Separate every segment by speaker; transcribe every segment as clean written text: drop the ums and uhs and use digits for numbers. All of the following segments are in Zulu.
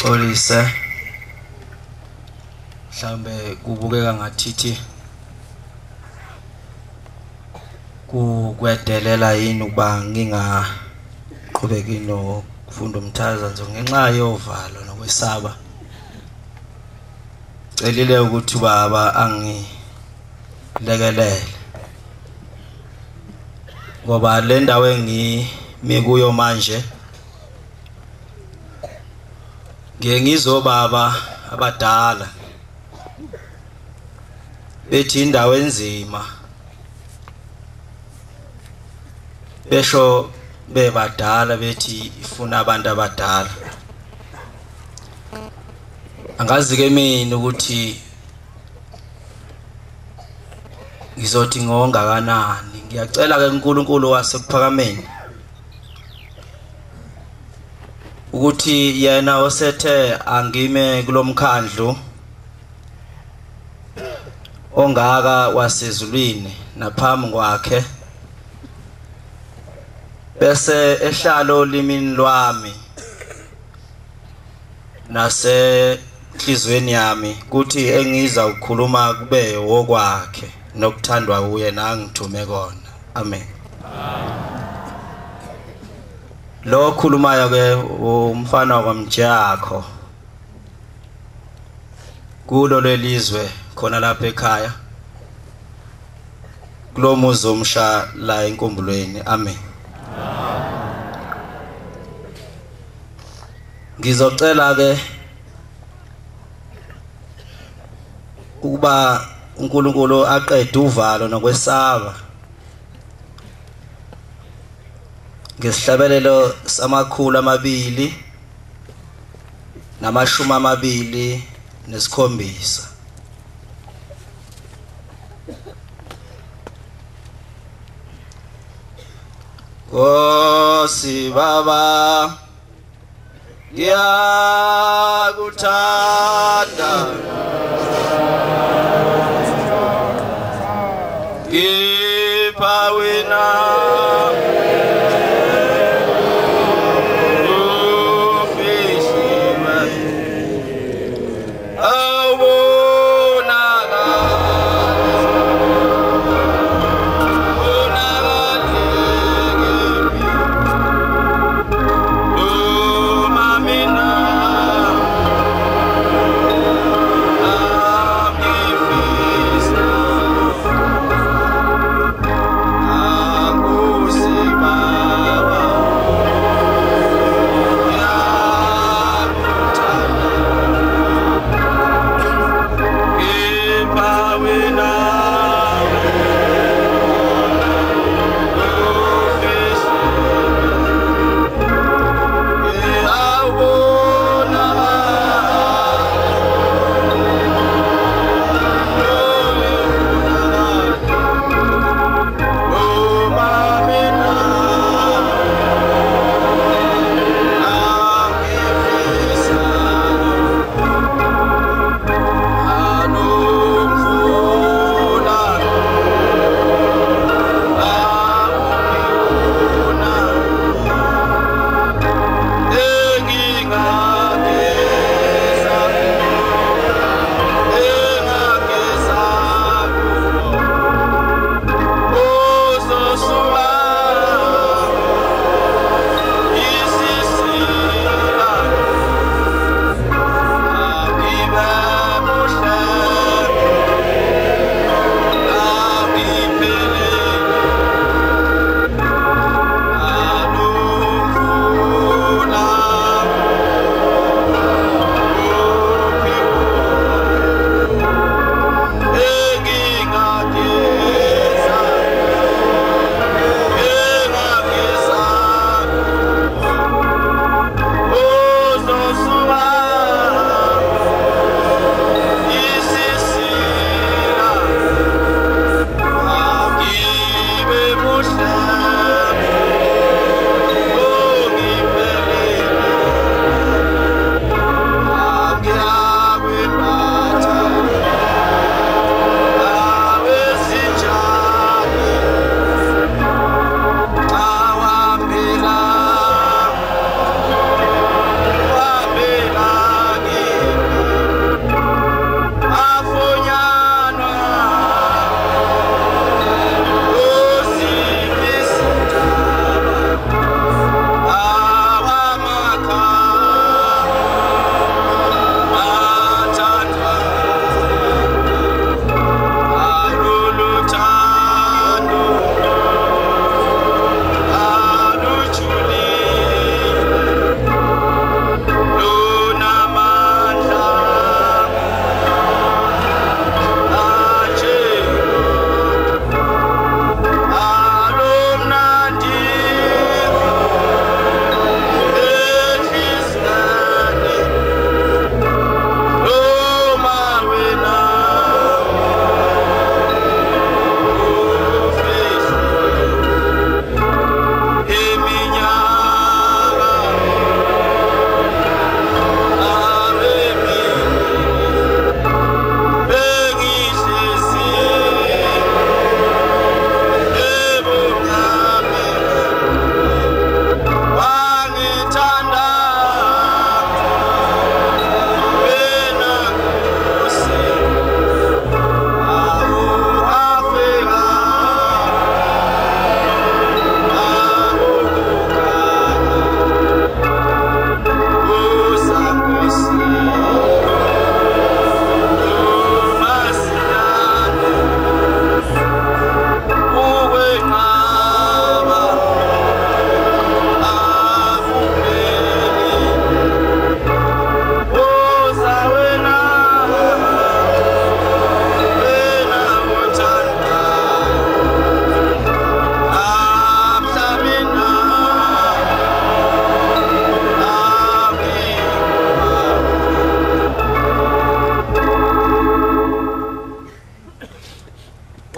Speaker 1: Polisa mhlambe kubukeka ngathi kwedelela yini ukuba ngingaqhubeki nokufunda umthazanzo ngenxa yovalo nokwesaba. Celile ukuthi baba angilekelele ngoba le ndawo engimi kuyo manje ngizobaba abadala bethi indawo enzima besho bebadala bethi ifuna abantu abadala. Angazi ke mina ukuthi ngizothi ngonga kanani. Ngiyacela ke uNkulunkulu wasekuphakameni ukuthi yena osethe angime kulomkhandlu ongaka wasezulwini naphambi kwakhe bese ehlalo olimini lwami nasenhlizweni yami kuthi engiza ukukhuluma kube wokwakhe nokuthandwa kuye nangithume kona. Amen. Lo khulumayo ke umfana Mva Mjiyakho kulo lelizwe khona lapha ekhaya kulo muzi omsha la eNkumbulweni. Amen. Ngizocela ke ukuba uNkulunkulu aqede uvalo nokwesaba ngesihlabelelo samakhulu 227. Nkosi baba ngiyakuthanda kepha wena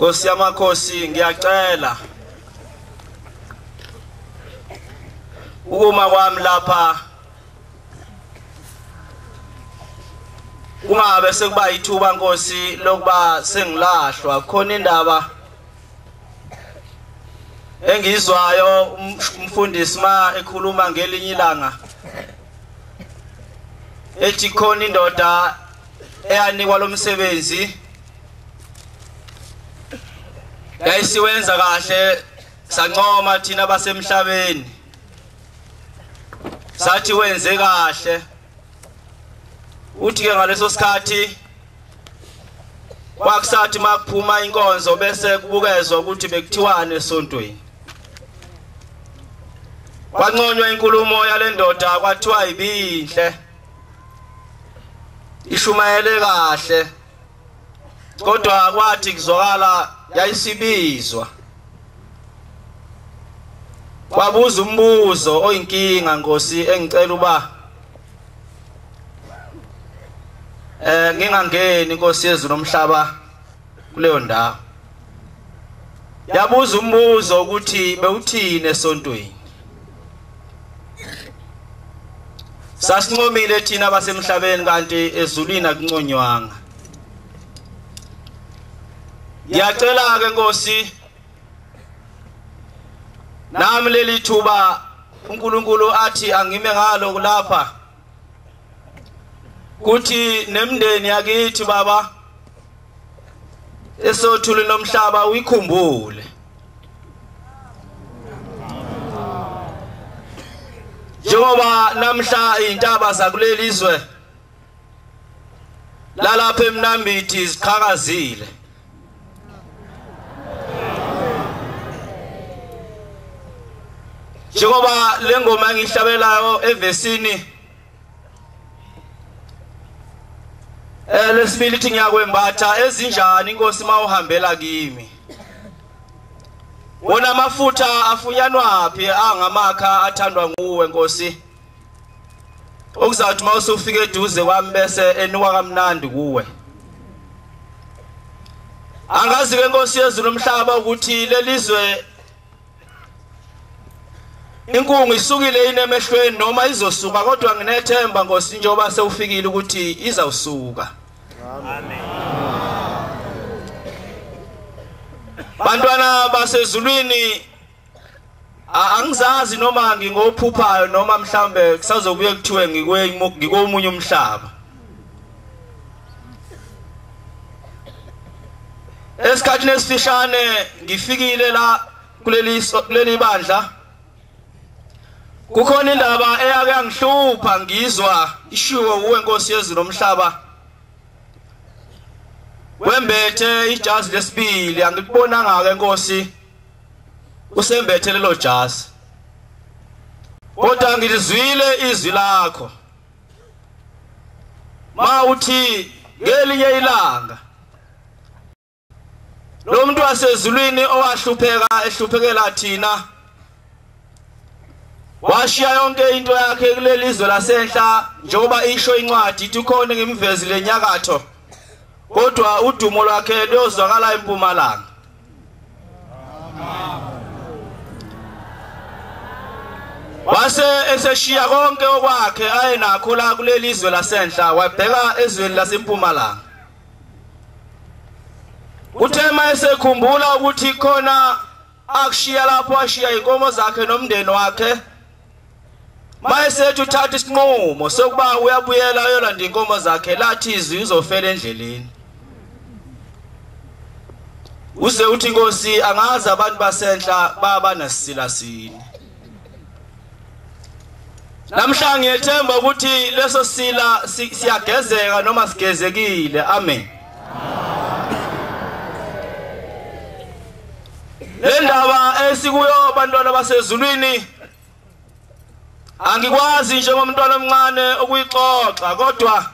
Speaker 1: Nkosi yamakhosi ngiyacela ukuma kwami lapha kungabe sekuba ithuba Nkosi lokuba sengilahlwa khona indaba engizwayo umfundisi ma ekhuluma ngelinye ilanga ethi khona indoda eyanikwa lo msebenzi yayisiwenza kahle sancoma thina basemhlabeni sathi wenze kahle uthi ke ngaleso sikhathi kwakusathi makuphuma inkonzo bese kubukezwa ukuthi bekuthiwane esontweni kwanconywa inkulumo yale ndoda kwathiwa ibinhle ishumayele kahle kodwa kwathi kuzwakala yayisibizwa kwabuza umbuzo oyinkinga Nkosi engicela uba ngingangeni Nkosi yezulu nomhlaba kuleyo ndawo yabuza umbuzo ukuthi bewuthini esontweni sasincomile thina basemhlabeni kanti ezulwini akunconywanga ngiyacela ke Nkosi nami leli thuba uNkulunkulu athi angime ngalo lapha kuthi nemndeni yakithi baba esothuli nomhlaba uyikhumbule njengoba namhla intaba zakuleli izwe lalapha eMnambithi ziqhakazile njengoba lengoma engihlabelayo evesini lesibili ithi ngiyakwembatha ezinjani inkosi mawuhambela kimi wona amafutha afunyanwaphi angamakha athandwa nguwe Nkosi okuzathi mawusufika eduze kwami bese enuka kamnandi kuwe angazi ke Nkosi yezulu nomhlaba ukuthi lelizwe inkungu isukile inemehlweni noma izosuka kodwa nginethemba Nkosi njengoba sewufikile ukuthi izawusuka amen bantwana basezulwini angizazi noma ngingophuphayo noma mhlambe kusazobuye kuthiwe ngikomunye umhlaba esikhathini esifishane ngifikile la kuleli bandla kukhona indaba eyake yangihlupha ngizwa ishiwo uwe Nkosi yezulu nomhlaba wembethe ijazi lesibili angikubonanga ke Nkosi usembethe lelo jazi kodwa ngilizwile izwi lakho ma uthi ngelinye ilanga lo muntu wasezulwini ehluphekela thina washiya yonke into yakhe kuleli izwe lasenhla njengoba isho incwadi ithi khona ngimvezile enyakatho kodwa udumo lwakhe luyozwakala empumalanga wase eseshiya konke okwakhe ayenakho la kuleli izwe lasenhla wabheka ezweni lasempumalanga uthema esekhumbula ukuthi khona akushiya lapho ashiya inkomo zakhe nomndeni wakhe mayesethi uthatha isinqumo sokuba uyabuyela uyolanda inkomo zakhe lathi izwi uzofela endleleni uze uthi Nkosi angazi abantu basenhla baba nasisilasini namhla ngiyethemba ukuthi leso sila siyagezeka noma sigezekile amen le ndaba esikuyo bantwana basezulwini angikwazi njengomntwana omncane ukuyixoxa kodwa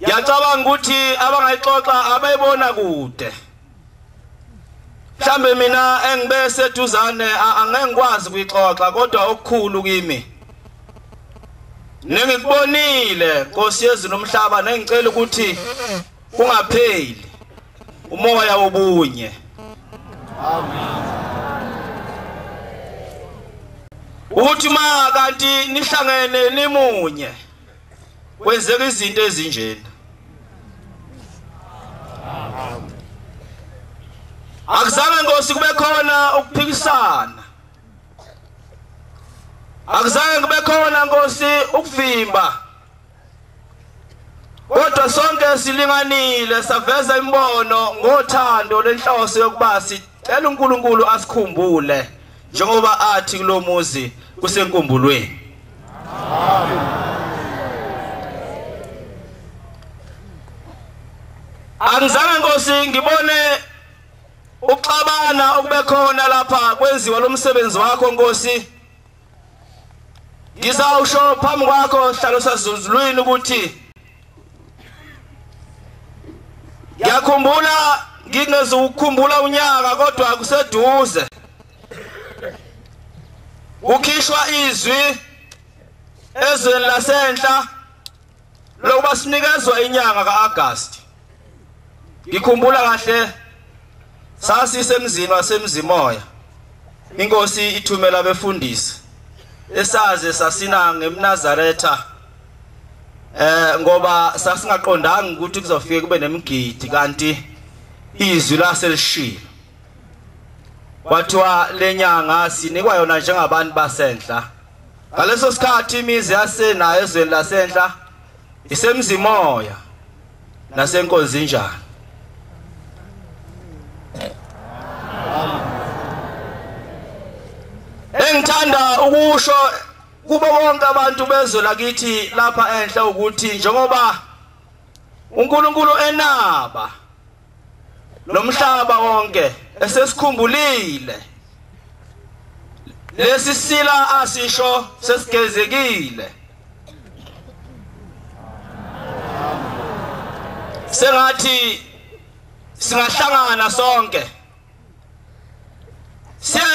Speaker 1: ngiyacabanga ukuthi abangayixoxa abayibona kude mhlambe mina engibese eduzane angeke ngikwazi ukuyixoxa kodwa okukhulu kimi nengikubonile Nkosi yezulu nomhlaba nengicela ukuthi kungapheli umoya wobunye. Uthi ma kanti nihlangene nimunye kwenzeka izinto ezinjena. Akuzange Nkosi kube khona ukuphikisana. Akuzange kube khona Nkosi ukuvimba. Kodwa sonke silinganile saveza imbono ngothando lenhloso yokuba sicela uNkulunkulu asikhumbule njengoba athi kulomuzi kuseNkumbulweni. Angizange Nkosi ngibone ukuxabana okube khona lapha kwenziwa lo msebenzi wakho Nkosi. Ngizawusho phambi kwakho hlalo sazulwini ukuthi ngiyakhumbula ngingezukukhumbula unyaka kodwa kuseduze. Ukhishwa izwi ezweni lasenhla lokuba sinikezwe inyanga kaAugust. Ngikhumbula kahle sasisemzini wasemzimoya. Inkosi ithumela abefundisi esaze sasina ngeMnazaretha ngoba sasingaqondanga ukuthi kuzofika kube nemgidi kanti izwi laselishilo. Kwathiwa lenyanga sinikwa yona njengabantu basenhla. Ngaleso sikhathi imizi yasenayo ezweni lasenhla isemzimoya nasenkonzi njalo. Engithanda ukusho kubo bonke abantu bezwe lakithi lapha enhla ukuthi njengoba uNkulunkulu enaba nomhlaba wonke esesikhumbulile lesi sila asisho sesigezekile. Sengathi singahlangana sonke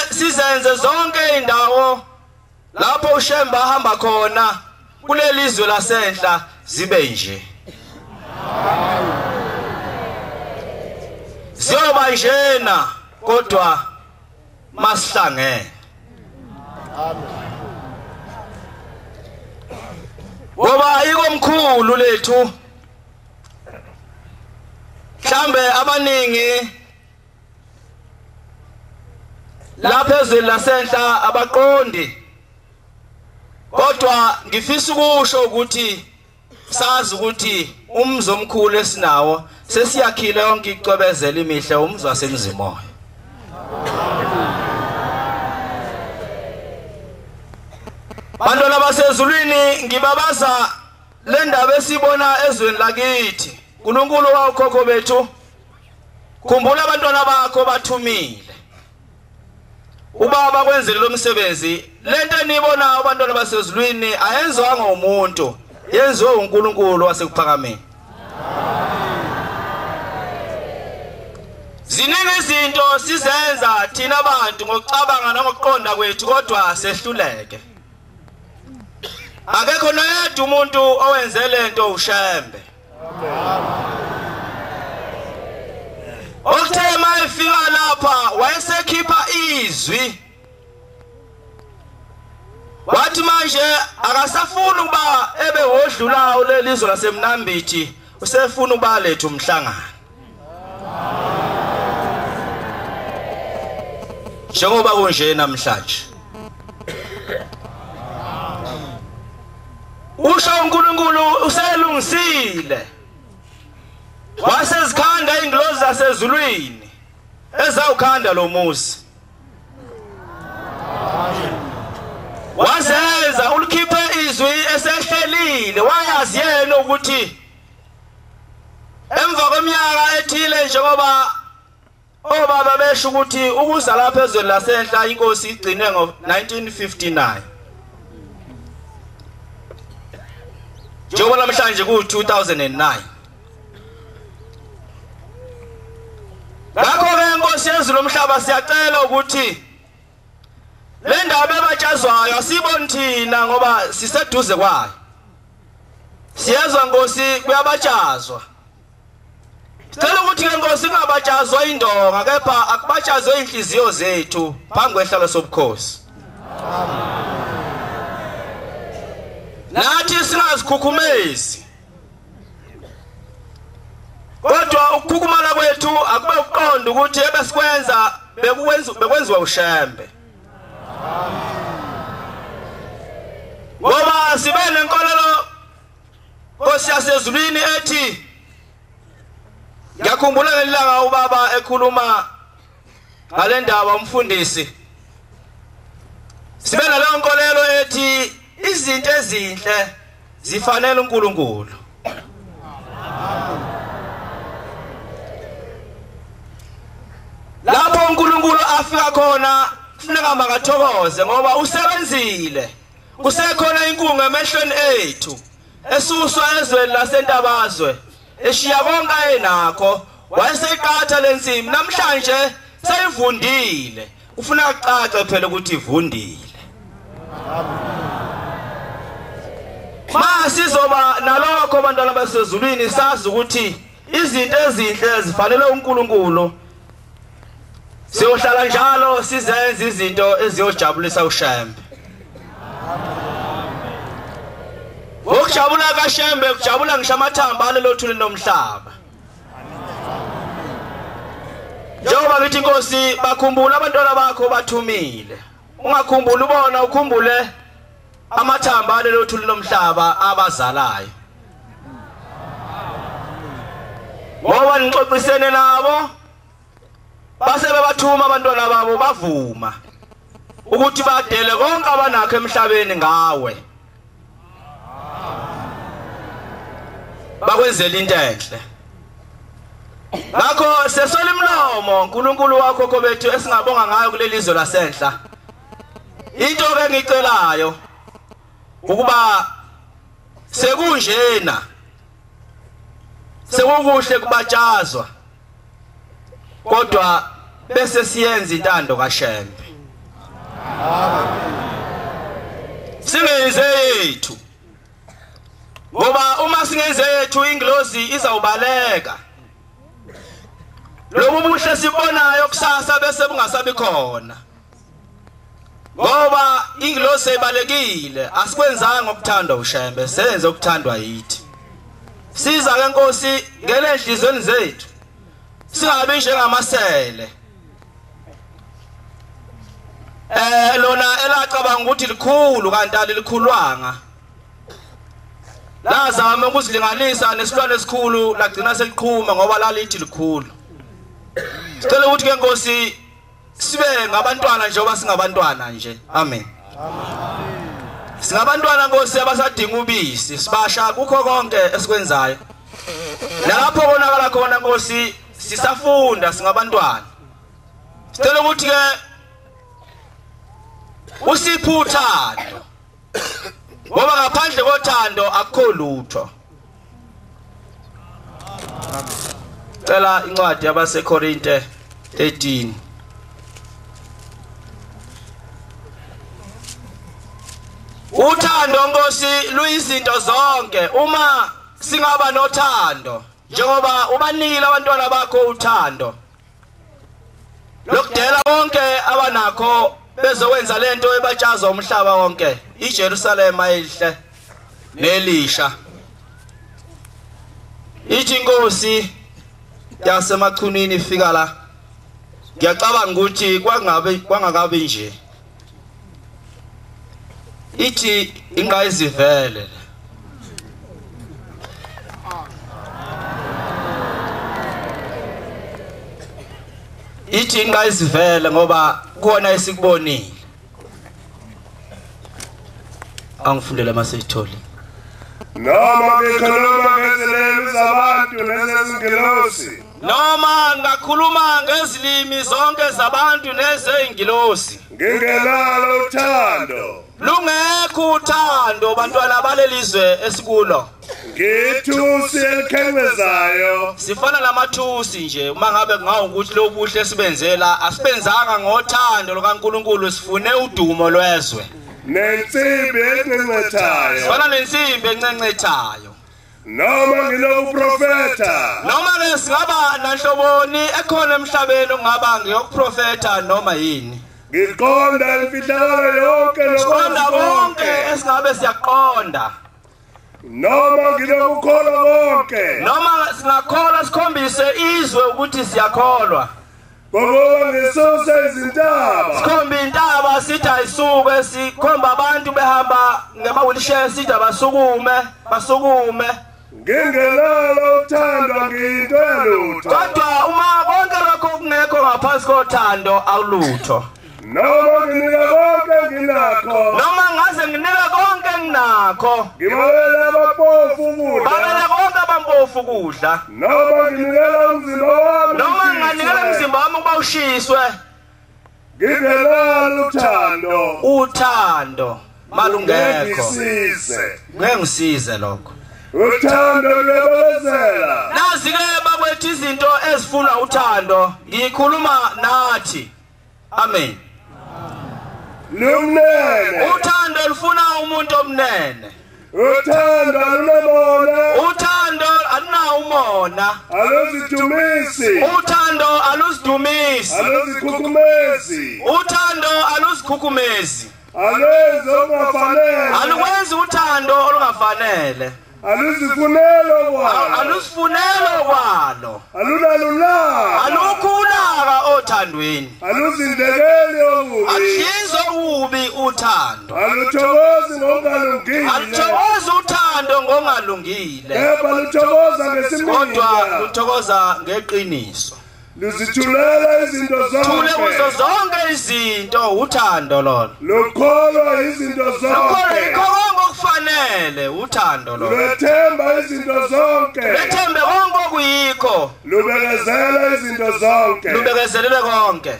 Speaker 1: sizenze zonke indawo lapho uShembe ahamba khona kulelizwe lasenhla zibe nje. Ziyoba njena kodwa masihlangene. Ngoba ikomkhulu lethu mhlambe abaningi lapha ezweni lasenhla abaqondi. Kodwa ngifisa ukusho ukuthi sazi ukuthi umzi omkhulu esinawo sesiyakhile yonke icwebezela imihle umzi wasemzimoya. Bantwana basezulwini ngibabaza le ndaba esibona ezweni lakithi. uNkulunkulu wakhokho bethu khumbula abantwana bakho bathumile. Ubaba kwenzile lo msebenzi lento enibona abantwana basezulwini ayenzwanga umuntu yenziwe uNkulunkulu wasekuPhakameni. Ziningi izinto sizenza thina abantu ngokucabanga nangokuqonda kwethu kodwa sehluleke. Akekho noyedwa umuntu owenze lento uShembe. Okuthe mayefika lapha wayesekhipha izwi. Wathi manje akasafuna ukuba ebehodlulayo lelizwe laseMnambithi usefuna ukuba lethu umhlangano. Njengoba kunje namhlanje. Usho uNkulunkulu uselungisile. Wasezikhanda ingilozi zasezulwini ezawukhanda lo muzi. Wazenza ulikhiphe izwi esehlelile wayazi yena ukuthi emva kweminyaka ethile njengoba obaba besho ukuthi ukuza lapha ezweni lasenhla inkosi igcine ngo1959. Njengoba namhlanje ku2009. Ngakho-ke Nkosi yezulu lomhlaba siyacela ukuthi le ndaba ebatshazwayo asiboni thina ngoba siseduze kwayo. Siyezwa Nkosi kuyabatshazwa. Sicela ukuthi ke Nkosi ingabajazwa indonga kepha akubajazwe inhliziyo zethu phambi kwehlalo sobukhosi. Nathi singazikhukhumezi. Kodwa ukukhukhumala kwethu akube ukuqonda ukuthi ebesikwenza bekwenziwa uShembe. Ngoba sibe nenkolelo Nkosi yasezulwini ethi ngiyakhumbula ngelanga ubaba ekhuluma ngale ndaba umfundisi. Sibe naleyo nkolelo ethi izinto ezinhle zifanele uNkulunkulu. Lapho uNkulunkulu afika khona kufuneka makathokoze ngoba usebenzile. Kusekhona inkungu emehlweni ethu esuswa ezweni lasentabazwe eshiya konke ayenakho wayeseqatha lensimi namhlanje seyivundile. Ufuna ukucaca phela ukuthi ivundile. Ma sizoba nalokho abantwana basezulwini sazi ukuthi izinto ezinhle zifanele uNkulunkulu. Siyohlala njalo sizenze izinto eziyojabulisa uShembe. Ukujabula kaShembe kujabula ngisho amathamba alelo thuli nomhlaba. Njengoba ngithi Nkosi bakhumbula abantwana bakho bathumile. Ungakhumbula ubona ukhumbule amathamba alelo thuli nomhlaba abazalayo. Ngoba nixoxisene nabo base bebathuma abantwana babo bavuma ukuthi badele konke abanakho emhlabeni ngawe. Bakwenzela into enhle. Ngakho sesola imlomo uNkulunkulu wakho kobethu esingabonga ngayo kulelizwe lasenhla. Into ke ngicelayo ukuba sekunjena sekukuhle kubatshazwa kodwa bese siyenza intando kaShembe. Singenze yethu. Ngoba uma singenze yethu ingilozi izawubaleka. Lobu buhle sibonayo kusasa bese bungasabi khona. Ngoba ingilozi ebalekile asikwenzanga ukuthandwa uShembe senze ukuthandwa yithi. Siza ke Nkosi ngele enhlizweni zethu. Singabe njengamasele. Lona elacabanga ukuthi likhulu kanti alilikhulwanga. Lazama ukuzilinganisa nesilwane esikhulu lagcina seliqhuma ngoba lalithi likhulu. Sicela ukuthi ke Nkosi sibe ngabantwana njengoba singabantwana nje. Amen. Singabantwana Nkosi abasadinga ubisi sibasha kukho konke esikwenzayo. Lapho konakala khona Nkosi sisafunda singabantwana. Sicela ukuthi ke usiphe uthando. Ngoba ngaphandle kothando akukho lutho. Cela incwadi yabaseKorinte 13. Uthando Nkosi luyizinto zonke. Uma singaba nothando njengoba ubanikile abantwana bakho uthando. Lokudela bonke abanakho bezokwenza lento ebatshaza umhlaba wonke. iJerusalem ayihle nelisha. Ithi Nkosi yasemachunini ifika la. Ngiyacabanga ukuthi kwangakabi nje. Ithi ingayizivele. Ithi ingayizivele ngoba kuona esikubonile. Angifundele maseyitholi.
Speaker 2: Noma ngikhuluma ngezilimi zabantu nezezingilosi.
Speaker 1: Noma ngakhuluma ngezilimi zonke zabantu nezengilosi.
Speaker 2: Ngingenalo uthando.
Speaker 1: Lungekho uthando bantwana balelizwe esikulo.
Speaker 2: Ngithusi elikhencezayo.
Speaker 1: Sifana namathusi nje uma ngabe ngawukuthi lo buhle esibenzela asibenzanga ngothando lokaNkulunkulu sifune udumo lwezwe.
Speaker 2: Nensimbi encencethayo.
Speaker 1: Sifana nensimbi encencethayo.
Speaker 2: noma nginokuprofeta
Speaker 1: noma ke singaba nanhloboni ekhona emhlabeni ongaba ngiyokuprofeta noma yini
Speaker 2: ngiqonda imfihlakalo yonke
Speaker 1: siqonda konke
Speaker 2: konke
Speaker 1: esingabe siyaqonda
Speaker 2: noma nginokukholwa konke
Speaker 1: noma singakholwa sikhombise izwe ukuthi siyakholwa
Speaker 2: ngoba ngisuse izintaba
Speaker 1: sikhomba intaba sithi ayisuke sikhomba abantu behamba ngema-wheelchair sithi basukume
Speaker 2: ngingenalo uthando ngiyinto yalutho
Speaker 1: kodwa uma konke lokho kungekho ngaphansi kothando awulutho
Speaker 2: noma nginika konke nginakho
Speaker 1: noma ngaze nginika konke nginakho
Speaker 2: ngibabele abampofu ukudla
Speaker 1: babele konke abampofu ukudla
Speaker 2: noma nginikela umzimba wami
Speaker 1: noma nginganikela umzimba wami ukuba ushiswe
Speaker 2: ngingenalo
Speaker 1: uthando malungekho ngengisize lokho
Speaker 2: uthando luyabekezela
Speaker 1: nazi-ke bakwethu izinto ezifuna uthando ngikhuluma nathi amen
Speaker 2: lumnene
Speaker 1: uthando lufuna umuntu omnene
Speaker 2: uthando alunamona
Speaker 1: uthando alunawo umona
Speaker 2: aluzidumisi
Speaker 1: uthando aluzidumisi
Speaker 2: aluzikhukhumezi
Speaker 1: uthando aluzikhukhumezi
Speaker 2: alwenzi okungafanele
Speaker 1: alukwenzi uthando olungafanele
Speaker 2: aluzifunelo kwalo
Speaker 1: alusifunelo kwalo
Speaker 2: alunalulaka
Speaker 1: alukho ulaka othandweni
Speaker 2: aluzindekeli okubi
Speaker 1: aluhlinzi okubi uthando
Speaker 2: aluthokozi ngokungalungile
Speaker 1: aluthokozi uthando ngongalungile
Speaker 2: kepha luthokoza
Speaker 1: kodwa
Speaker 2: ngesimanga
Speaker 1: luthokoza ngeqiniso
Speaker 2: luzithulela izinto
Speaker 1: thule kuzo
Speaker 2: zonke
Speaker 1: zonke izinto uthando lona
Speaker 2: lukholwa izinto
Speaker 1: lokho
Speaker 2: zonke
Speaker 1: yikho konke okufanele uthando lona
Speaker 2: lwethemba izinto zonke
Speaker 1: lethembe konke okuyikho
Speaker 2: lubekezela izinto zonke
Speaker 1: lubekezelele konke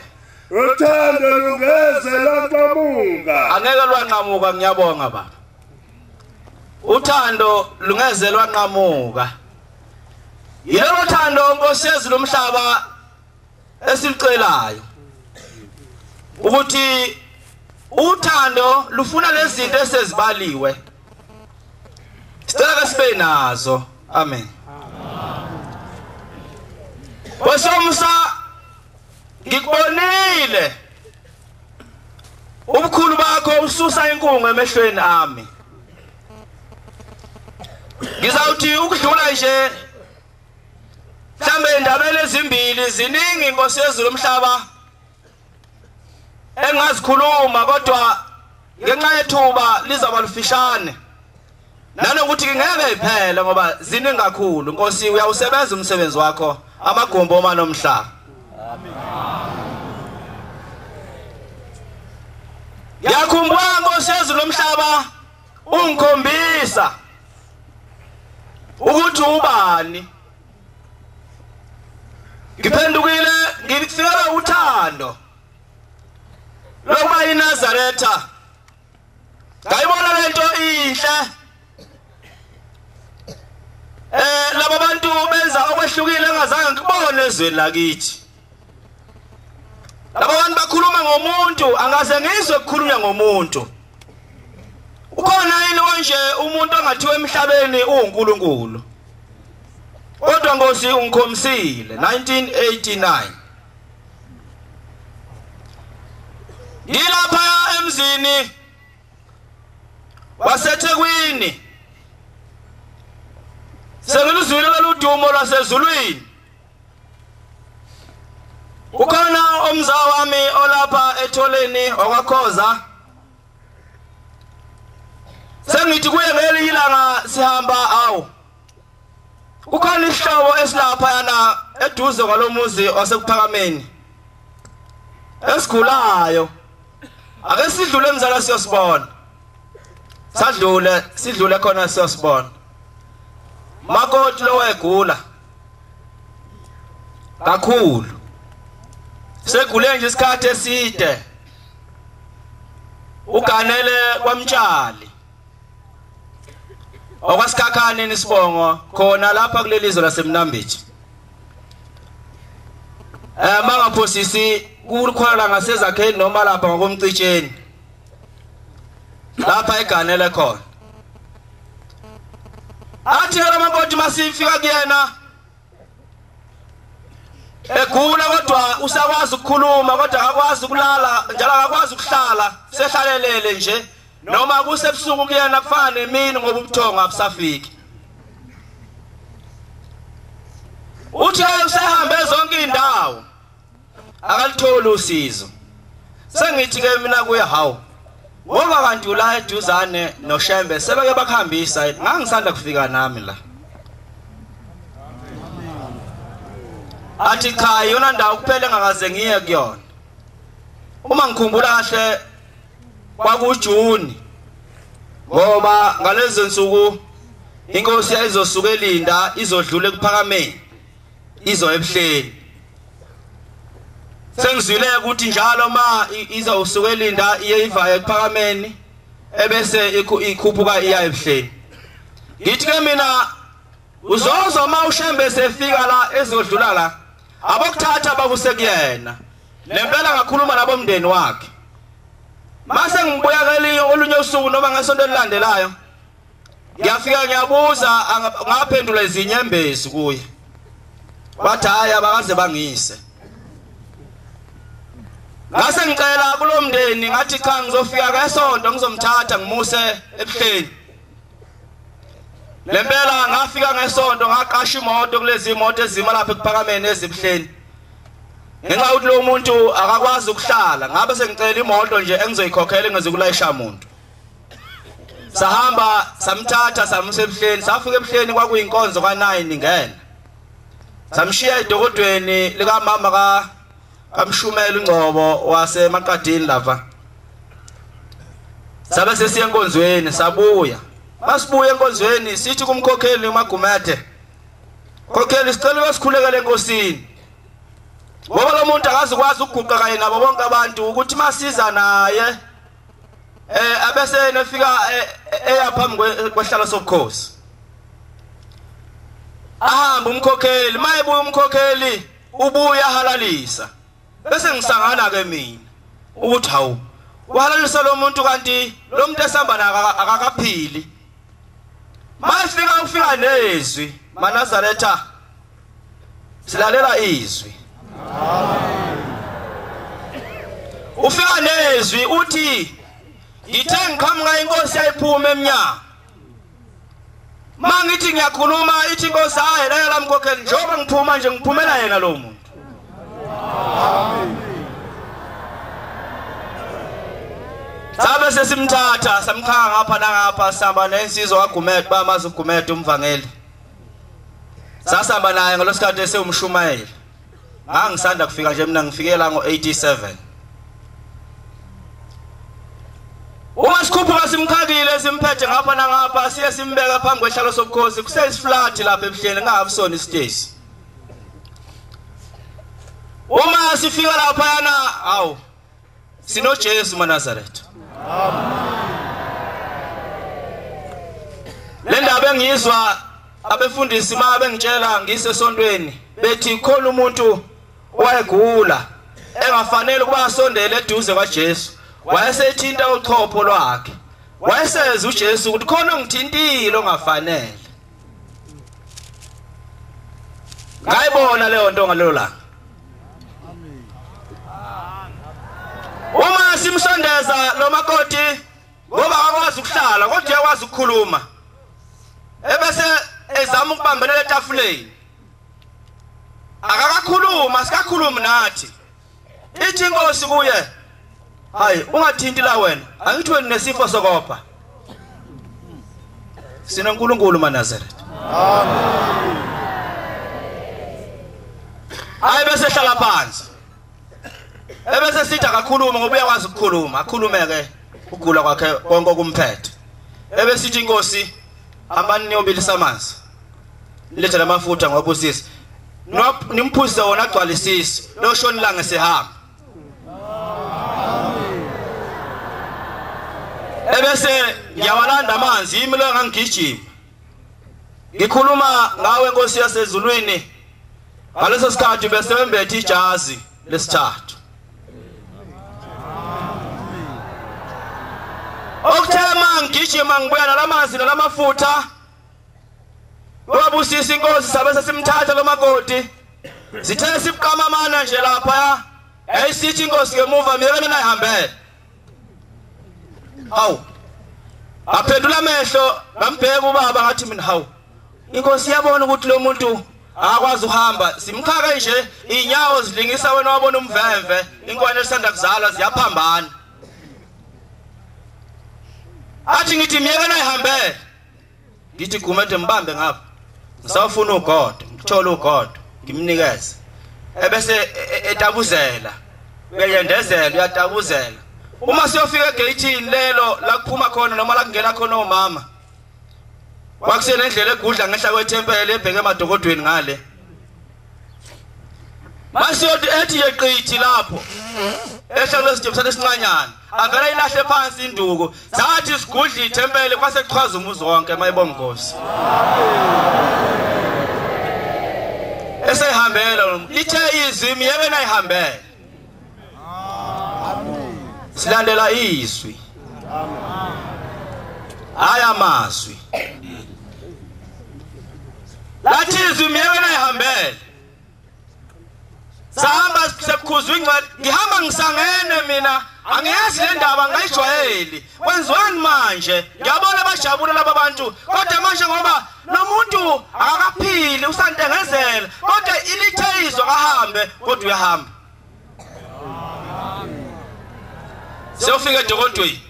Speaker 2: uthando lungezela qamunga
Speaker 1: angeke lwanqamuka ngiyabonga baba uthando lungeze lwanqamuka yilelo thando Nkosi yezulu umhlaba esilicelayo ukuthi uthando lufuna lezi zinto esezibaliwe sicela ke sibe nazo amen Bosomsa ngikubonile ubukhulu bakho ususa inkungu emehlweni ami ngizawuthi ukudlula nje mhlambe indabele ezimbili ziningi Nkosi yezulu umhlaba engazikhuluma kodwa ngenxa yethuba lizaba lufishane nanokuthi ngeke iphele ngoba ziningi kakhulu Nkosi uyawusebenza umsebenzi wakho amagombo oma nomhlaba yakhumbula Nkosi yezulu umhlaba ungikhombisa ukuthi ubani ngiphendukile ngifikela uthando lokuba iNazaretha ngayibona lento inhle laba bantu benza okwehlukile engazange ngibone ezweni lakithi laba bantu bakhuluma ngomuntu angase ngizwe ukukhulunywa ngomuntu ukhona yini konje umuntu ongathiwe emhlabeni uNkulunkulu kodwa Nkosi ungikhomisile 1989 ngilapha emzini waseThekwini sengiluzwile loludumo lwasezulwini ukhona omzawa wami olapha etholeni okwakhoza sengithi kuye ngelinye ilanga sihamba awu kukhona isihlobo esilapha yana eduze kwalomuzi wasekuphakameni esikhulayo ake sidlule mzala siyosibona sidlule khona siyosibona makoti lo wegula kakhulu segule nje isikhathi eside uganele kwamtshali okwasikakhani nisibongo khona lapha kulelizwe laseMnambithi mangaphosisi kukhona ngasezakheni noma lapha ngokomcitsheni lapha eganele khona athi lamakoti masifika kuyena egula kodwa usakwazi ukukhuluma kodwa akakwazi ukulala njalo akakwazi ukuhlala sehlalelele nje noma kusebusuku kuyena kufana nemini ngoba ubuthongo abusafiki uthi usehambe zonke indawo akalitholi usizo sengithi ke mina kuye hawu ngoba abantu la eduzane no Shembe sebeke bakhambisa ngangisanda kufika nami la athi cha yona ndawo kuphela ngakaze ngiye kuyona uma ngikhumbula kahle kwakuJuni ngoba ngalezo nsuku inkosi yayizosuka elinda izodlula ekuphakameni izo ebuhleni sengizwile ukuthi njalo ma izawusuka elinda iye ivaya ekuphakameni ebese ikhuphuka iya ebuhleni ngithi ke mina uzozo ma uShembe sefika la ezodlula la abokuthatha bakusekuyena lempela ngakhuluma nabomndeni wakhe mase ngibuyakele olunye usuku noma ngasonto elilandelayo ngiyafika ngiyabuza ngaphendula izinyembezi kuye wathi hayi abakaze bangise ngase ngicela kulomndeni ngathi cha ngizofika ngesonto ngizomthatha ngimuse ebuhleni lempela ngafika ngesonto ngaqasha imoto kulezi imoto ezima lapha ekuphakameni ezibuhleni ngenxa ukuthi lo muntu akakwazi ukuhlala ngabe sengicela imoto nje engizoyikhokhela engizikulayisha umuntu sahamba samthatha samuse ebuhleni safika ebuhleni kwakuyinkonzo ka9 ngene samshiya edokodweni lika mama kamshumela uNgcobo waseMaqadini lapha sabe sesiya enkonzweni sabuya masibuya enkonzweni sithi kumkhokheli uMagumede khokheli sicela usikhulekele enkosini ngoba lo muntu akazikwazi ukuguqa kanye nabo bonke abantu ukuthi masiza naye abese nefika eyaphambi kwehlalo sobukhosi ahamba umkhokheli mayebuya umkhokheli ubuya halalisa bese ngisangana ke mina ukuthi hawu wahalalisa lo muntu kanti lo muntu esamba na akakaphili mayifika ufika nezwi maNazaretha silalela izwi ufika nezwi uthi ngithe ngiqhamuka inkosi yayiphuma emnyango mangithi ngiyakhuluma ithi inkosi hayi la lamkhokheli njengoba ngiphuma nje ngiphumela yena lo muntu sabe sesimthatha samkhanga ngapha nangapha sihamba nensizwa kaGumede bamazi uGumede umvangeli sasihamba naye ngalosikhathi esewumshumayeli ngangisanda kufika nje mina ngifikela ngo87 uma sikhuphuka simkhangile simphethe ngapha nangapha siye simbeka phambi kwehlalo sobukhosi kuseyisiflat lapha ebuhleni ngavusona istage uma sifika lapha yana hawu sino Jesu maNazaretha le ndaba engizwa abefundisi ma bengitshela ngisesontweni bethi khona umuntu owayegula engafanele ukuba asondele eduze kwaJesu wayesethinta uchopho lwakhe wayeseza uJesu ukuthi khona ngithintile ongafanele ngayibona leyo nto ngalelo langa uma simsondeza lo makoti ngoba akwazi ukuhlala kodwa uyakwazi ukukhuluma ebese ezama ukubambelela etafuleni akakakhuluma sikakhuluma nathi ithi inkosi kuye hayi ungathinti la wena angithi wena nesifo sokopha sinoNkulunkulu maNazaretha amen hayi bese hlala phansi ebese sithi akakhuluma ngoba uyakwazi ukukhuluma akhulumeke ukugula kwakhe konke okumphethe ebese sithi inkosi hambani niyobilisa amanzi letha lamafutha ngoba usisi nimphuse wona agcwalisisi lo shoni la ngesehamba ebese ngiyawalanda amanzi yimi lo ngangigijima ngikhuluma ngawe Nkosi yasezulwini ngaleso sikhathi bese wembethe ijazi lesithathu okuthema ngigijima ngibuya nalamanzi nalamafutha yabusisa inkosi sabe sesimthatha lo makoti sithe sibuqama amana nje lapha ayisithi inkosi ngemuva Mva nayihambele hawu aphendula amehlo ngambheka ubaba ngathi mina hawu inkosi yabona ukuthi lo muntu akwazi uhamba simkhaka nje inyawo zilingisa wena wabona umvemve inkwane esanda kuzalwa ziyaphambana athi ngithi Mva nayihambele ngithi gumede mbambe ngapha ngisafuna ugodo ngithola ugodo ngimnikeze ebese etabuzela uyendezela uyatabuzela uma siyofika egate lelo la kuphuma khona noma la kungena khona umama wakusena indlela egudla ngehla kwethempele ebheke emadokodweni ngale masiyoti ethi yeqithi lapho ehla kulesitebusana esincanyana avela ilahle phansi induku zathi sigudla ithempele kwasechwaza umuzi wonke mayibonga Nkosi esehambela lithe izwi Mva nayihambele silandela izwi aya mazwi lathi izwi Mva nayihambele sahamba sekukhuzwa ingcwele ngihamba ngisangene mina angiyazi le ndaba ngayijwayeli kwenziwani manje ngiyabona bajabula laba bantu kodwa manje ngoba nomuntu akaphili usantengezela kodwa ilithe izwi ahambe kodwa uyahamba siyofika edokodweni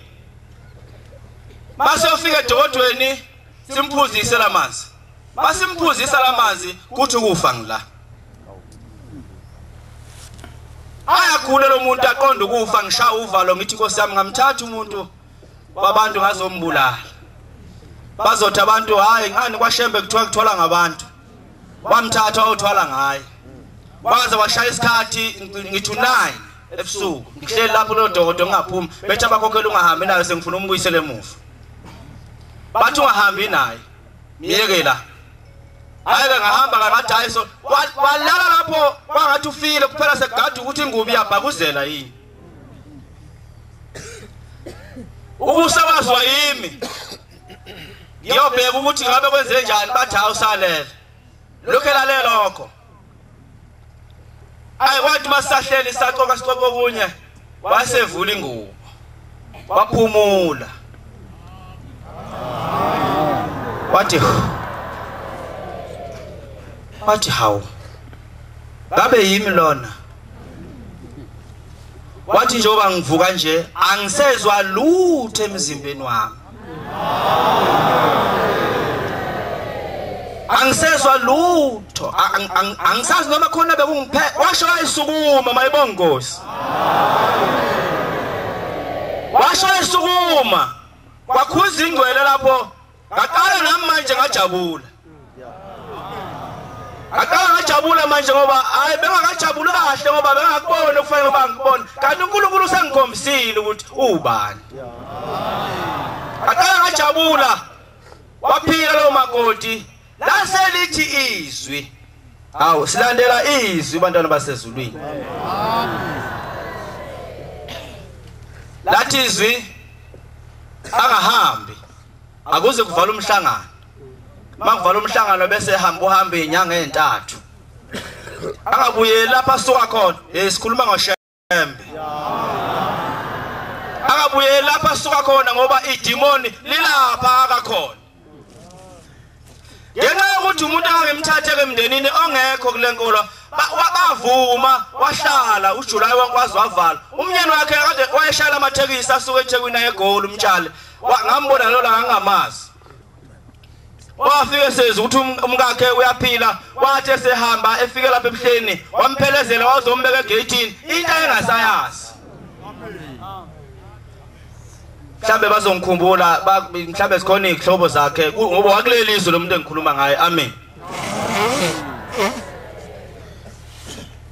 Speaker 1: masiyofika edokodweni simphuzise lamanzi masimphuzisa lamanzi kuthi ukufa ngila ayakhule lo muntu aqonda ukufa ngishaya uvalo ngithi Nkosi yami ngamthatha umuntu wabantu ngazombulala bazothi abantu hayi ngani kwaShembe kuthiwa kuthola ngabantu wamthatha awuthwala ngaye waze washaya isikhathi ngithi 9 ebusuku ngihleli lapho lo dokodo ngaphuma bethe abakhokhela ungahambi naye sengifuna umbuyisele emuva bathi ungahambi naye miyeke la hayi ngahamba ngamathi so walala lapho kwangathi ufile kuphela segada ukuthi ingubo iyabhakuzela yini ukusabazwa yimi ngiyobheka ukuthi ngabe kwenze njani bathi awusalele lokho elalela lokho ayi wathi masahleli saqoka siqoka kunye wasevula ingubo waphumula wathi hawu ngabe yimi lona wathi njengoba ngivuka nje angisezwa lutho emzimbeni wami angisezwa lutho angisazi noma khona bekungiphe washo ayisukuma mayibonga Nkosi washo ayisukuma kwakhuza ingcwele lapho ngaqala nami manje ngajabula akala ngajabula manje ngoba hayi bengakajabula kahle ngoba bengakubona kufanele ngoba ngibone kanti uNkulunkulu usengikhombisile ukuthi ubani akala ngajabula waphila lo makoti laselithi izwi hawu silandela izwi bantwana basezulwini lathi izwi angahambi akuze kuvala umhlangano makuvala umhlangano bese ehamba uhamba inyanga ezintathu akabuye lapha suka khona sikhuluma ngoShembe akabuye lapha suka khona ngoba idemoni lilapha akakhona ngenxa yokuthi umuntu angemthathe emndenini ongekho kulenkolo bavuma wahlala uJulayi wankwazi wavala umnyeni wakhe kade wayeshayela amathekisi asuke eThekwini eGoli umtshale ngambona lo la ngangamazi wafike sezi ukuthi umkakhe uyaphila wathi esehamba efike lapha ebuhleni wamphelezela wazombeka egatini into engasayazi mhlambe bazongikhumbula mhlambe sikhona izihlobo zakhe ngoba wakuleli izwe lomuntu engikhuluma ngaye amen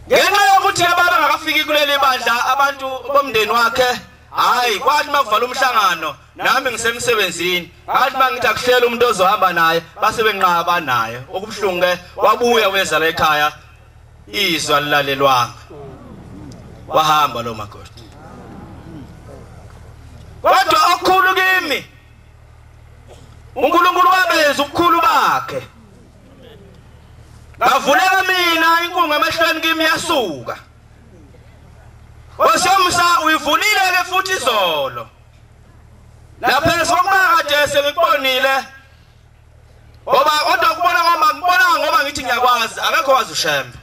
Speaker 1: ngenxa yokuthi baba ngakafiki kuleli bandla abantu bomndeni wakhe hayi kwathi makuvala umhlangano nami ngisemsebenzini ngathi mangithi akuhlela umuntu ozohamba naye base benqaba naye okubhlungu ke wabuya weza la ekhaya izwa lilalelwanga wahamba lo makoti kodwa okukhulu kimi uNkulunkulu wabeza ukukhulu bakhe ngavuleka mina inkungu emehlweni kimi yasuka Osemsa uyivulile ke futhi izolo lapha sokuba kade sekubonile ngoba kodwa kubona ngoba ngithi ngiyakwazi akekho wazi uShembe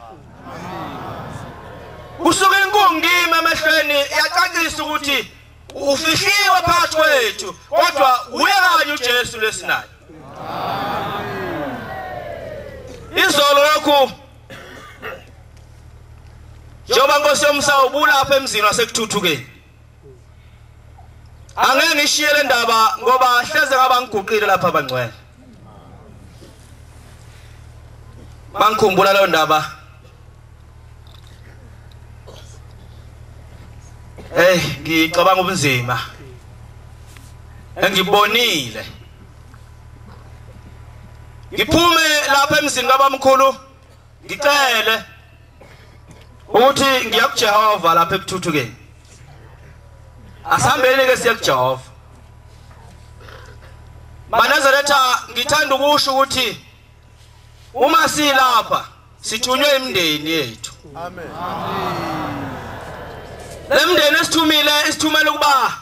Speaker 1: kusuka inkungu kimi emehlweni yacacisa ukuthi ufihliwe phakathi kwethu kodwa uye kanye uJesu lesinayo izolo lokhu njoba Nkosi yomsa ubulapha emzini wasekuthuthukeni angeke ngishiye le ndaba ngoba hleze ngaba ngiguqile lapha abangcwele bangikhumbula leyo ndaba ngicabanga ubunzima engibonile ngiphume lapha emzini kabamkhulu ngicele ukuthi ngiyakuJehova lapha ekuthuthukeni asihambeni ke siya kuJehova Manazaretha ngithanda ukusho ukuthi uma silapha sithunywe imndeni yethu amen lemndeni esithumele ukuba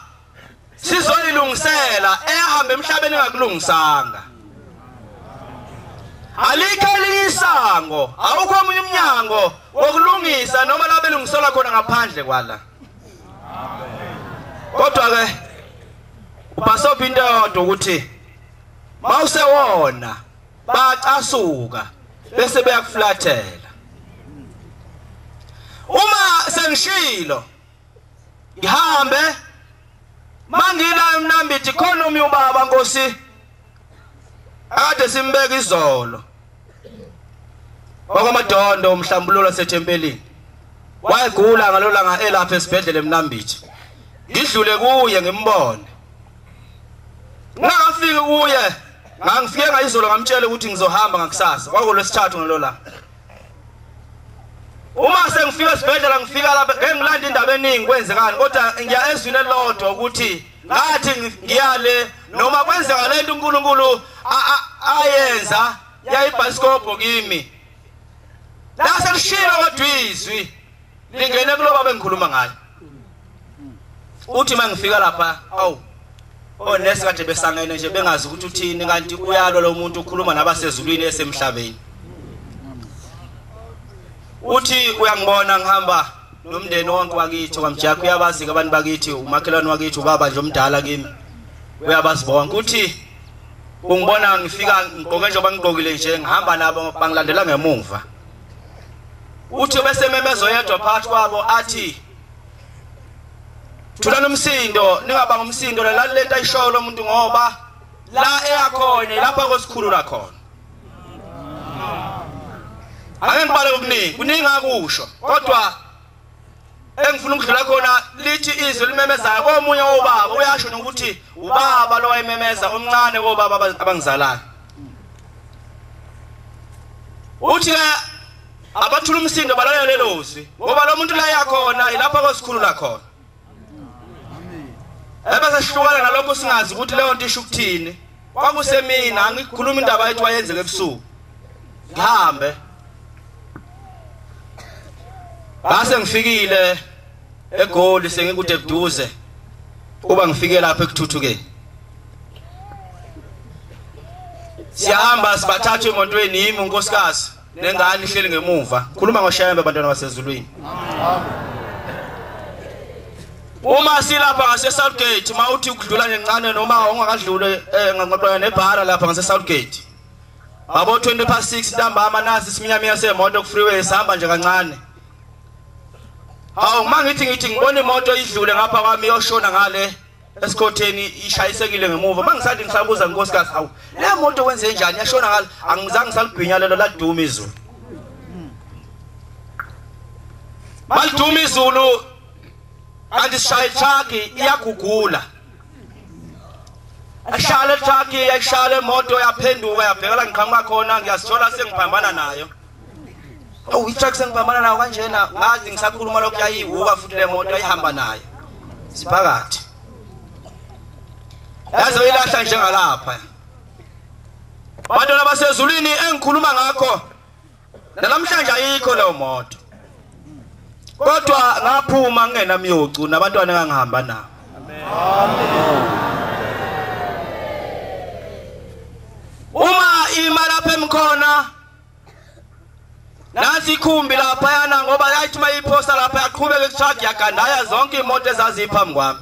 Speaker 1: sizolilungisela ehamba emhlabeni engakulungisanga alikho lisango awukho omunye umnyango wokulungisa noma la belungiselwa khona ngaphandle kwala kodwa ke ubasopha into yodwa ukuthi mawusewona bacasuka bese beyakuflathela uma sengishilo ngihambe mangila emnambithi khona umye ubaba Nkosi ade simbeka izolo wakwamadondo umhlambululo sethempelini wayegula ngalolanga elapha esibhedlela emnambithi ngidlule kuye ngimbone ngafika kuye ngangifike ngayizolo ngamtshela ukuthi ngizohamba ngakusasa kwakulesithathu ngalolanga uma sengifika esibhedlela ngifika lapha ngengilanda indaba eningi kwenzekani kodwa ngiya ezwini elodwa ukuthi ngathi ngiyale noma kwenzeka lento uNkulunkulu ayenza yayibhayisikopo kimi lase lishilo kodwizwi lingene kuloba bengikhuluma ngayo uthi mangifika lapha onesi kade besangene nje bengazi ukuthi uthini kanti uyalo lo muntu ukhuluma nabasezulwini esemhlabeni uthi uyangibona ngihamba nomndeni wonke wakithi Mva Mjiyakho uyabazi ke abantu bakithi umakhelwane wakithi ubaba nje omdala kimi uyabazi bonke uthi ungibona ngifika ngigqoke njengoba ngigqokile nje ngihamba nabo bangilandela ngemuva uthi bese memezo yedwa phakathi kwabo athi thula nomsindo ningaba ngumsindo la lento ayishoyo lo muntu ngoba la eyakhona lapha kwesikhulula khona angengibale okuningi akusho kodwa engifuna ukudlula khona lithi izwi limemezayo komunye wobaba uyasho nokuthi ubaba lo wayememeza omncane kobaba abangizalayo uthi abathula umsindo balalele lozwi ngoba lo muntu la yakhona ilapha kwesikhulula khona ebese sihlukana nalokho singazi ukuthi leyo nto isho ukuthini kwakusemina angikhuluma indaba yethu wayenzeke ebusuku ngihambe base ngifikile eGoli sengikude buduze uba ngifike lapha ekuthuthukeni siyahamba sibathatha emontweni yimi unkosikazi nengane ihleli ngemuva khuluma ngoShembe abantwana basezulwini uma silapha ngase Southgate mawuthi ukudlula ngencane noma ungakadlule ngaqoqwa nebhara lapha ngase Southgate babo 6:20 ntambama nasi siminyamiya semoto ku freeway sihamba nje kancane mangithi ngibona imoto idlule ngapha kwami yoshona ngale esikhotheni ishayisekile ngemuva mangisathi ngisabuza inkosikazi hawu le moto wenze njani yashona ngale angizange salibhinya lelo laduma izulu maliduma izulu andishaye truck iyagugula ashale truck yashale imoto yaphenduka yabhekela ngiqhamuka khona ngiyasithola sengiphambana nayo truck sengiphambana nayo kanjena ngazi ngisakhuluma lokho yayiwuka futhi le moto ayihamba nayo siphakathi yaze uyilahla njengalapha bantwana basezulwini engikhuluma ngakho Namhlanje ayikho leyo moto. Kodwa ngaphuma ngena Myocu nabantwana ngangihamba nabo. Uma imali lapha emkhona nasi ikhumbi lapha yana ngoba yathi mayiphosta lapha yaqhubeka ekushadi yagandaya zonke imoto ezaziphambi kwami.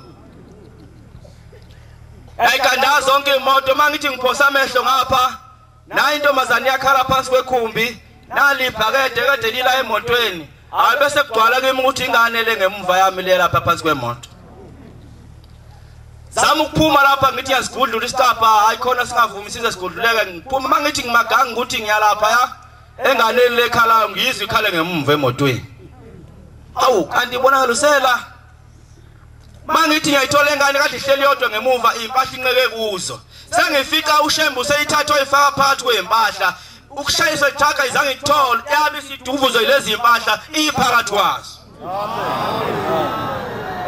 Speaker 1: Ayigandaya zonke imoto mangithi ngiphosa amehlo ngapha na intombazane yakhala phansi kwekhumbi nalibhakede kade lila emotweni abese kugcwala kimi ukuthi ingane le ngemva yami le lapha phansi kwemoto. Zama ukuphuma lapha ngithi yasigudlula isitapa ayikhona singavumi size sigudluleke ngiphuma mangithi ngimaganga ukuthi ngiyalapha ya engane le khala ngizwe ikhale ngemva emotweni. Awu kanti ibonakala usela mangithi ngiyayithola engane kade ihleli yodwa ngemuva impahla inqeke kuzo. Sengifika uShembe useyithatha ifaka phakathi kwempahla ukushayisa ithaka izange ithole yabe siduvuzo lezi impahla iphakathi kwazo.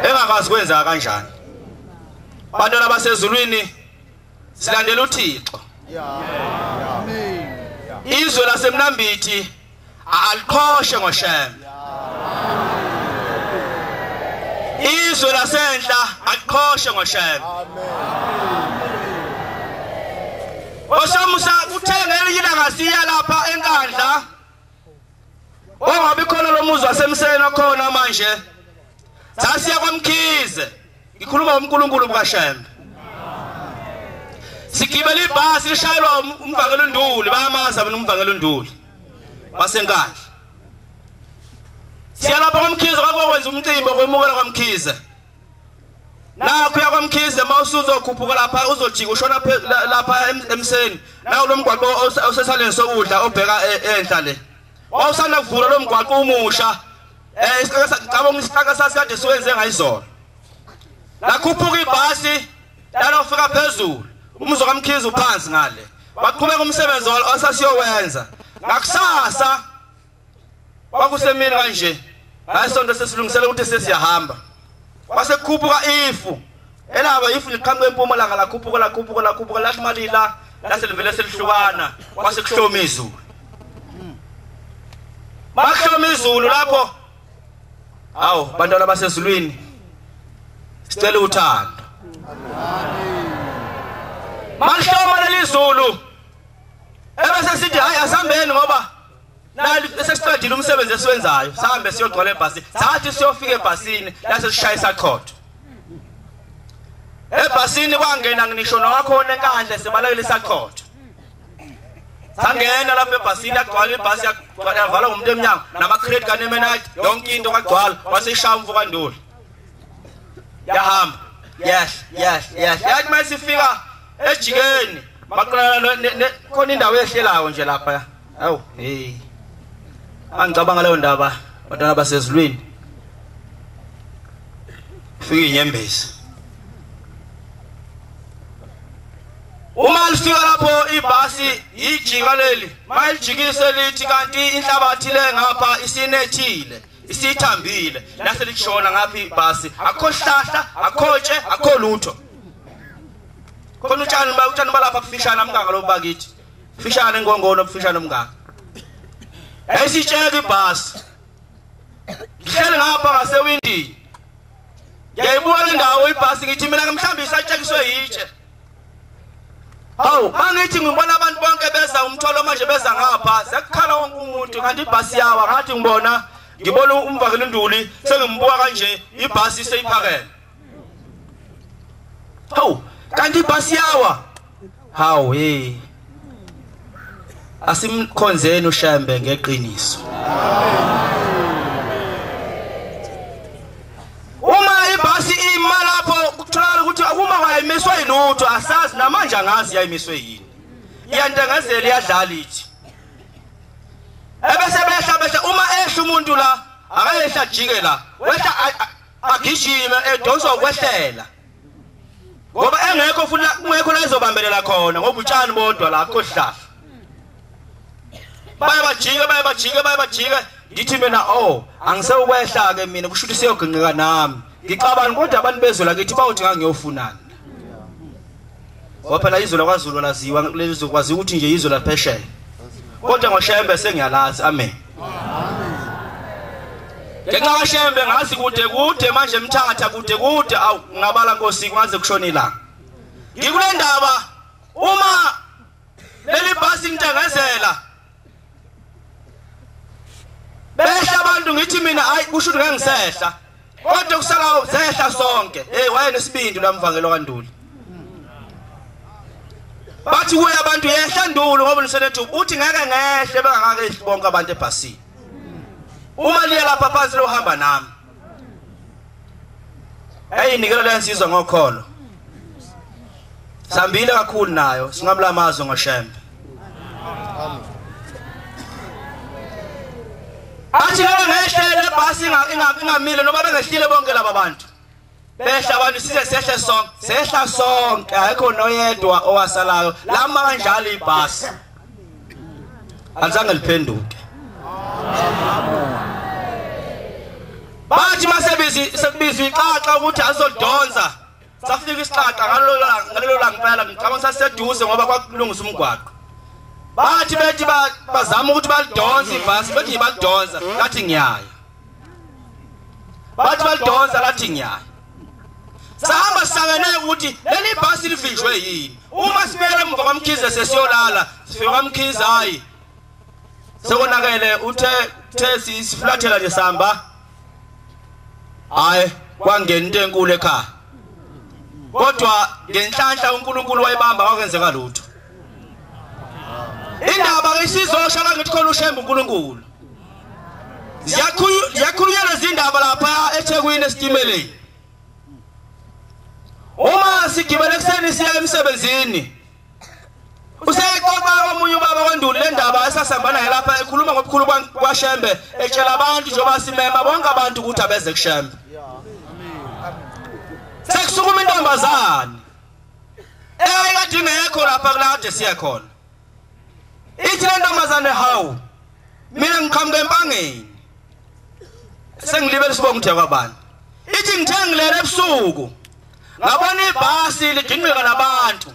Speaker 1: Engakazi kwenza kanjani. Bantwana basezulwini silandela uThixo. Izwe laseMnambithi aliqhoshe ngoShembe. Izwe lasenhla aliqhoshe ngoShembe. Osamusa kuthengele ilanga siya lapha enkandla. Ongabe khona lo muzi wasemseni okhona manje. Sasiya kwaMkhize. Ngikhuluma ngoMkhulunkulu bukaShembe. Sigibela ibhasi lishayelwa umvangelo Nduli bayamaza mina umvangelo Nduli. Wasenkandla. Siya lapha kwaMkhize kwakwenza umcimbi okwemukela kwaMkhize. Nakho ya kwaMkhize mawusuzokhuphuka lapha uzojika ushona lapha emseni nawo lo mgwaqo osesaleni sokudla obheka enhla le wawusanda kuvula lo mgwaqo umusha cabanga isihlaka sasikade siwenze ngayizolo lakhuphuka ibhasi lalofika phezulu umuzo kaMkhize uphansi ngale waqhubeka umsebenzi osasiyowenza ngakusasa kwakusemini kanje hayisonto sesilungisele ukuthi sesiyahamba wasekukhuphuka ifu elaba ifu liqhamuke empumalanga lakhuphuka lathi malila laselivele selihlukana kwasekuhloma izulu bahloma izulu lapho awu bantwana basezulwini sicela uthando mahloma lelizulu ebese sithi hayi asambeni ngoba nali sesiqedile umsebenzi esiwenzayo sahambe siyogcwala ebhasini sathi siyofika ebhasini lase sishayisa khotho ebhasini kwangena ngisho nawakhona enkandla sebalekele sakhotho sangena lapha ebhasini yagcwala ibhasi yavala ngomuntu emnyango nama credit kanemenite yonke into kwagcwala wasishaya umvuka Nduli yahamba yes yathi masifika ejikeni baqala khona indawo ehlelayo nje lapha awu hey angicabanga leyo ndaba bantwana basezulwini fika inyembezi uma lifika lapho ibhasi ijika leli mayilijikise lithi kanti inhlabathi le ngapha isinethile isithambile lase lishona ngapha ibhasi akho hlahla akhotshe akho lutho khona utshani balapha kufishana umngaka lo bakithi fishana engongolo kufishana umngaka ayisitsheke ibhasi ngihleli ngapha ngasewindini ngiyayibona indawo ibhasi ngithi mina mhlambi isatshekiswe yitshe hawu mangithi ngibona abantu bonke beza umtholo manje beza ngapha sekukhala wonke umuntu kanti ibhasi yawa ngathi ngibona umvakelo Nduli sengimbuka kanje ibhasi seyiphakeme hawu kanti ibhasi yawa hawu hey asimkhonzeni uShembe ngeqiniso uma ibhasi ima lapho kutholakala ukuthi akuma wayimiswa yilutho asazi namanje angazi yayimiswe yini iyantengezela iyadlala ithi ebese behla uma ehla umuntu la akayehla jike la wehla agijime edonsa ukwehlela ngoba engekho futhi kungekho la izobambelela khona ngoba utshani bodwa la akho hlahla bayabajike ngithi mina angisewukwehla ke mina kusho ukuthi siyogqengeka nami ngicabani kodwa abantu bezwe kithi bawuthi ngangiyofunana ngoba phela izwe lakwaZulu laziwa lezokwazi ukuthi nje izwe laphesheya kodwa ngoShembe sengiyalazi. Amen. Ngenxa kaShembe ngazi kude manje Mthatha kude awu ngabala Nkosi ngaze kushona ilanga. Ngikule ndaba uma leli bhasi ngitengezela behla abantu ngithi mina hayi kusho ukuthi ngisehla kodwa kusala zehla sonke waye nesibindi lamvangelo kaNduli bathi kuya abantu yehla Nduli ngoba nisenethu uthi ngeke ngehle bengakehli bonke abantu ebhasini uma liya lapha phansi lohamba nami ninikela lensizwa ngokholo sambile kakhulu nayo singabula amazwi ngoShembe athi ngehle lebhasi ingamile noma bengehlile bonke laba bantu behla abantu size sehla sonke ayikho noyedwa owasalayo lama kanjalo ibhasi alizange liphenduke bathi sekubizwa ixaxa ukuthi azodonsa safika isixaxa ngalelo langa phela ngicabanga saseduze ngoba kwakulungisa umgwaqo bathi bethi bazama ukuthi balidonsa ibhasi bethi balidonsa lathi ngiyaya bathi balidonsa lathi ngiyaya sahamba sisangene ukuthi leli bhasi livinjwe yini uma sibele emva kwaMkhize sesiyolala sifika kwaMkhize hayi sekonakele uthe siflathela nje samba hayi kwangena into enkulu ekhaya kodwa ngenhlanhla uNkulunkulu wayibamba kwenzeka lutho indaba ke isizoshala ngithi khona uShembe uNkulunkulu ziyakhulunyelwa izindaba lapha eThekwini esitimeleni uma sigibele kuseni siya emsebenzini usexoxa omunye ubaba kaNduli le ndaba esasambana lapha ekhuluma ngobukhulu kwaShembe etshela abantu njengoba simema bonke abantu ukuthi abeze kuShembe sekusukuma intombazane ekade ingekho lapha kulade siya khona ithi le ntombazane hawu mina ngiqhamuke empangeni sengilibele sibonga ukuthi kwabani ithi ngithe ngilele ebusuku ngabona ibhasi lidinqika nabantu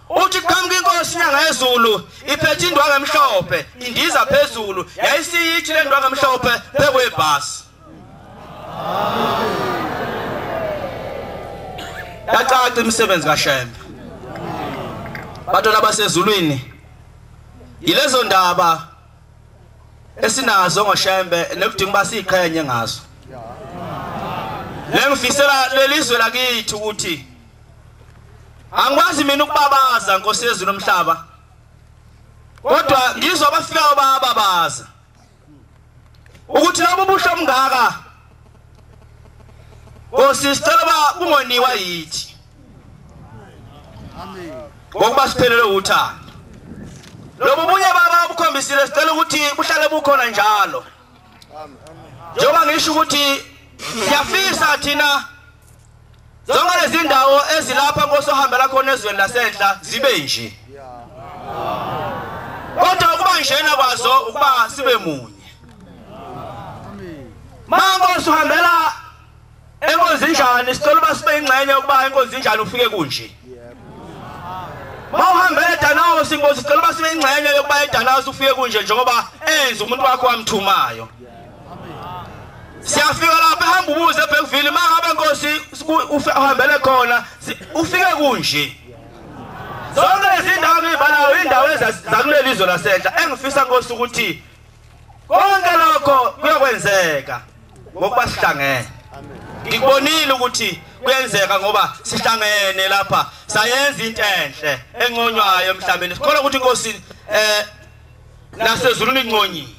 Speaker 1: uthi qhamuka inkosi nyanga yezulu iphethe indwangu emhlophe indiza phezulu yayisiyithi le ndwangu emhlophe bekwebhasi yacaca imisebenzi kaShembe batona basezulwini yilezo ndaba esinazo ngoShembe nekudinga basiqhenye ngazo lengifisela lelizwe lakithi ukuthi angikwazi mina ukubabaza Nkosi yezulu nomhlaba kodwa ngizwa bafika bababaza ukuthi labo buhlo mngaka Nkosi sicela bungoniwa yithi amen ngokuba siphelele uthando lobo bunye baba bukhombisile sicela ukuthi buhlale bukhona njalo amen njengoba ngisho ukuthi siyafisa thina zonke lezi ndawo ezilapha Nkosi ohambela khona ezweni lasenhla zibe nje kodwa ukuba njena kwazo ukuba sibe munye amen Nkosi uhambela enkonzinjani sicela basibe ingxenye ukuba enkonzinjani ufike kunje mawuhambela eDanawo Nkosi sicela basibe ingxenye yokuba eDanawo ufike kunje njengoba enza umuntu wakho wamthumayo siyafika lapha ehamba ubuze ebhekuvili mangabe Nkosi uhambele khona ufike kunje zonke lezi ndawo ngibalayo indawo ezakuleli izwe lasenhla engifisa Nkosi ukuthi konke lokho kuyokwenzeka ngokuba sihlangene ngikubonile ukuthi kuyenzeka ngoba sihlangene lapha sayenza into enhle engconywayo emhlabeni sikholwa ukuthi Nkosi nasezulwini ingconyi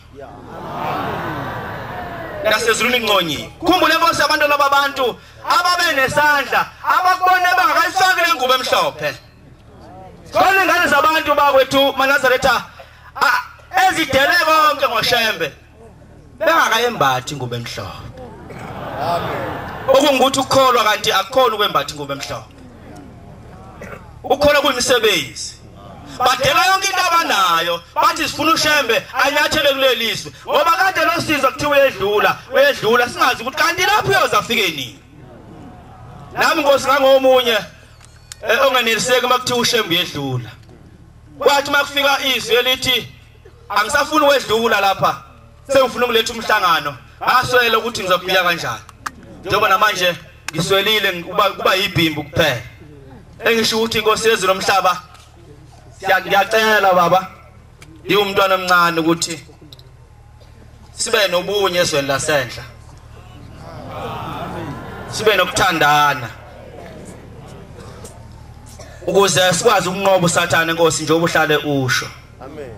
Speaker 1: nasezulwini ingconyi khumbule Nkosi abantu labantu ababe nesandla abakubone bangakayifaki le ngubo emhlophe khona ingane zabantu bakwethu maNazaretha ezidele konke ngoShembe bengakayembathi ngubo emhlophe amen okungukuthi ukukholwa kanti akukhona ukwembatha ingubo emhlophe ukukholwa kuyimisebenzi badela yonke into abanayo bathi sifuna uShembe anyathele kulelizwe ngoba kade losizo kuthiwa uyedlula singazi ukuthi kanti lapho uyozafike nini nami Nkosi ngangomunye onganeliseki makuthiwa uShembe uyedlula kwathi makufika izwi elithi angisafuni wedlula lapha sengifuna ukuletha umhlangano aswele ukuthi ngizobhiya kanjani njengoba namanje ngiswelile kuba yibhimbu kuphela engisho ukuthi Nkosi yezulu nomhlaba ngiyacela baba umntwana omncane ukuthi sibe nobunye ezweni lasendla sibe nokuthandana ukuze sikwazi ukunqoba uSathane Nkosi njengoba uhlale usho amen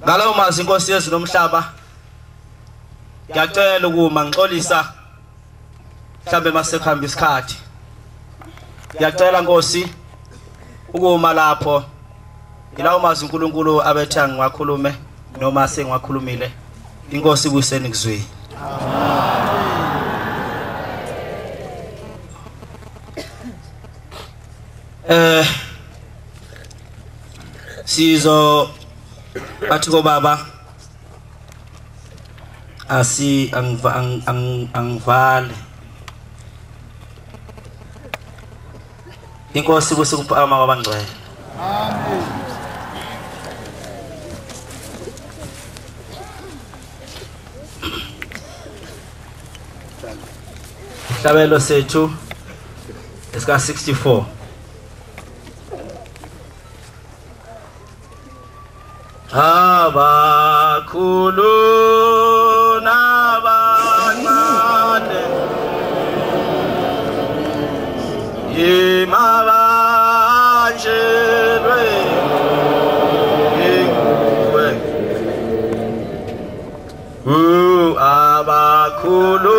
Speaker 1: ngalawo mazwi Nkosi yezulu nomhlaba ngiyacela ukuma ngixolisa mhlambe masekuhamba isikhathi ngiyacela Nkosi ukuma lapho ngilawo mazwi uNkulunkulu abethe ngiwakhulume noma sengiwakhulumile Inkosi kuyiseni kuzweni sizo athi ko baba angivale Inkosi kuphakama kwabangcwele amen Hlabelo sethu esika 64 abakhulu nabancane imabanjelwe inguwe abakhulu